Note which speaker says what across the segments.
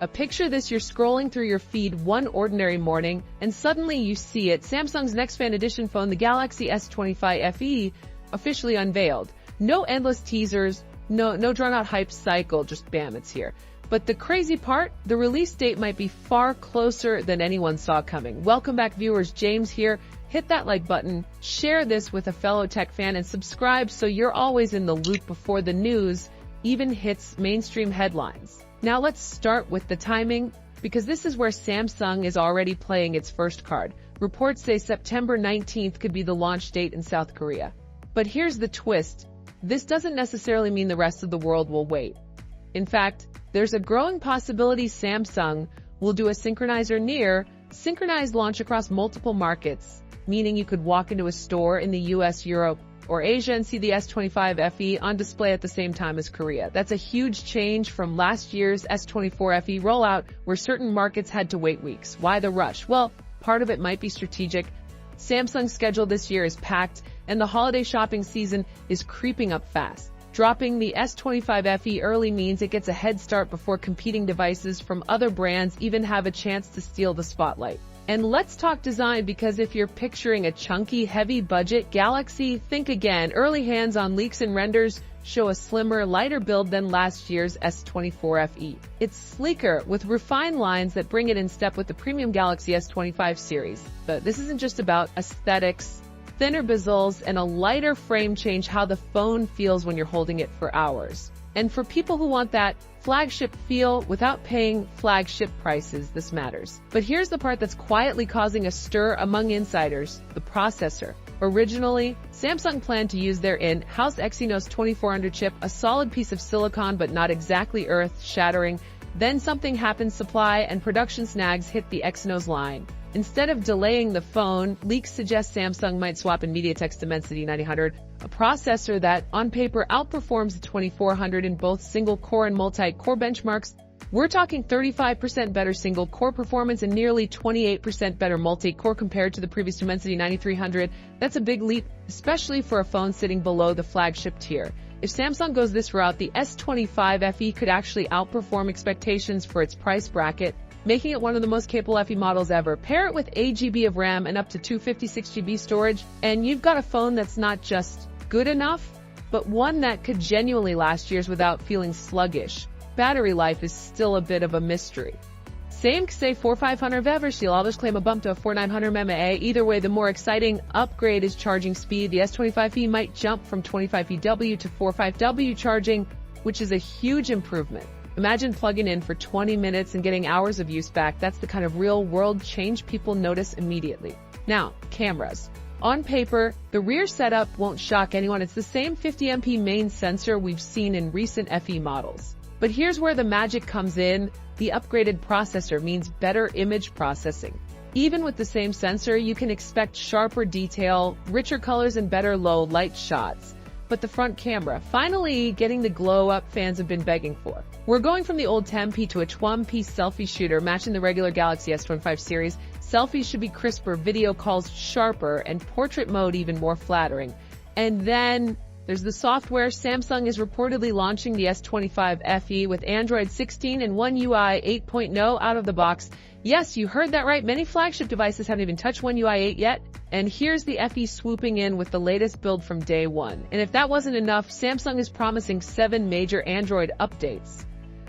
Speaker 1: Picture this: you're scrolling through your feed one ordinary morning, and suddenly you see it. Samsung's next fan edition phone, the Galaxy S25 FE, officially unveiled. No endless teasers, no drawn-out hype cycle, just bam, it's here. But the crazy part, the release date might be far closer than anyone saw coming. Welcome back, viewers. James here. Hit that like button, share this with a fellow tech fan, and subscribe so you're always in the loop before the news even hits mainstream headlines. Now let's start with the timing, because this is where Samsung is already playing its first card. Reports say September 19th could be the launch date in South Korea. But here's the twist. This doesn't necessarily mean the rest of the world will wait. In fact, there's a growing possibility Samsung will do a synchronized or near synchronized launch across multiple markets, meaning you could walk into a store in the US, Europe, or Asia and see the S25 FE on display at the same time as Korea. That's a huge change from last year's S24 FE rollout, where certain markets had to wait weeks. Why the rush? Well, part of it might be strategic. Samsung's schedule this year is packed, and the holiday shopping season is creeping up fast. Dropping the S25 FE early means it gets a head start before competing devices from other brands even have a chance to steal the spotlight. And let's talk design, because if you're picturing a chunky, heavy budget Galaxy, think again. Early hands-on leaks and renders show a slimmer, lighter build than last year's S24 FE. It's sleeker, with refined lines that bring it in step with the premium Galaxy S25 series. But this isn't just about aesthetics. Thinner bezels and a lighter frame change how the phone feels when you're holding it for hours. And for people who want that flagship feel without paying flagship prices, this matters. But here's the part that's quietly causing a stir among insiders: the processor. Originally, Samsung planned to use their in-house Exynos 2400 chip, a solid piece of silicon but not exactly earth-shattering. Then something happened: supply and production snags hit the Exynos line. Instead of delaying the phone, leaks suggest Samsung might swap in MediaTek's Dimensity 9000, a processor that, on paper, outperforms the 2400 in both single-core and multi-core benchmarks. We're talking 35% better single-core performance and nearly 28% better multi-core compared to the previous Dimensity 9300. That's a big leap, especially for a phone sitting below the flagship tier. If Samsung goes this route, the S25 FE could actually outperform expectations for its price bracket, making it one of the most capable FE models ever. Pair it with 8 GB of RAM and up to 256 GB storage, and you've got a phone that's not just good enough, but one that could genuinely last years without feeling sluggish. Battery life is still a bit of a mystery. Same say 4500 Eversteel, others claim a bump to a 4900 mAh. Either way, the more exciting upgrade is charging speed. The S25 FE might jump from 25VW to 45W charging, which is a huge improvement. Imagine plugging in for 20 minutes and getting hours of use back. That's the kind of real-world change people notice immediately. Now, cameras. On paper, the rear setup won't shock anyone. It's the same 50MP main sensor we've seen in recent FE models. But here's where the magic comes in. The upgraded processor means better image processing. Even with the same sensor, you can expect sharper detail, richer colors, and better low-light shots. But the front camera, finally getting the glow-up fans have been begging for. We're going from the old 10p to a 20p selfie shooter, matching the regular Galaxy S25 series. Selfies should be crisper, video calls sharper, and portrait mode even more flattering. And then there's the software. Samsung is reportedly launching the S25 FE with Android 16 and One UI 8.0 out of the box. Yes, you heard that right. Many flagship devices haven't even touched One UI 8 yet. And here's the FE swooping in with the latest build from day one. And if that wasn't enough, Samsung is promising 7 major Android updates.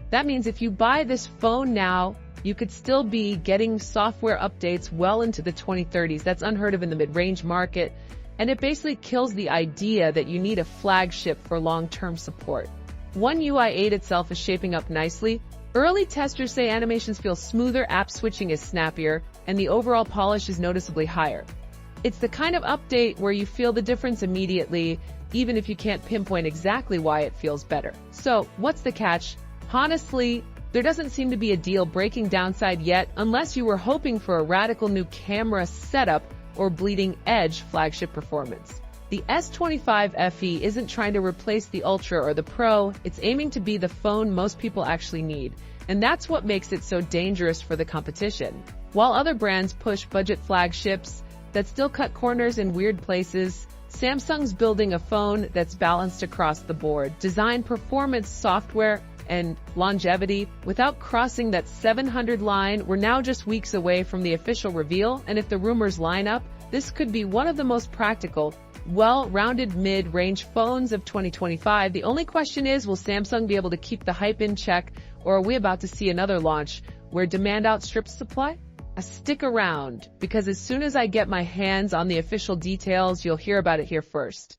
Speaker 1: That means if you buy this phone now, you could still be getting software updates well into the 2030s. That's unheard of in the mid-range market. And it basically kills the idea that you need a flagship for long-term support. One UI 8 itself is shaping up nicely. Early testers say animations feel smoother, app switching is snappier, and the overall polish is noticeably higher. It's the kind of update where you feel the difference immediately, even if you can't pinpoint exactly why it feels better. So, what's the catch? Honestly, there doesn't seem to be a deal-breaking downside yet, unless you were hoping for a radical new camera setup or bleeding-edge flagship performance. The S25 FE isn't trying to replace the Ultra or the Pro, it's aiming to be the phone most people actually need. And that's what makes it so dangerous for the competition. While other brands push budget flagships that still cut corners in weird places, Samsung's building a phone that's balanced across the board: design, performance, software, and longevity. Without crossing that 700 line, we're now just weeks away from the official reveal, and if the rumors line up, this could be one of the most practical, well-rounded mid-range phones of 2025. The only question is, will Samsung be able to keep the hype in check, or are we about to see another launch where demand outstrips supply? Stick around, because as soon as I get my hands on the official details, you'll hear about it here first.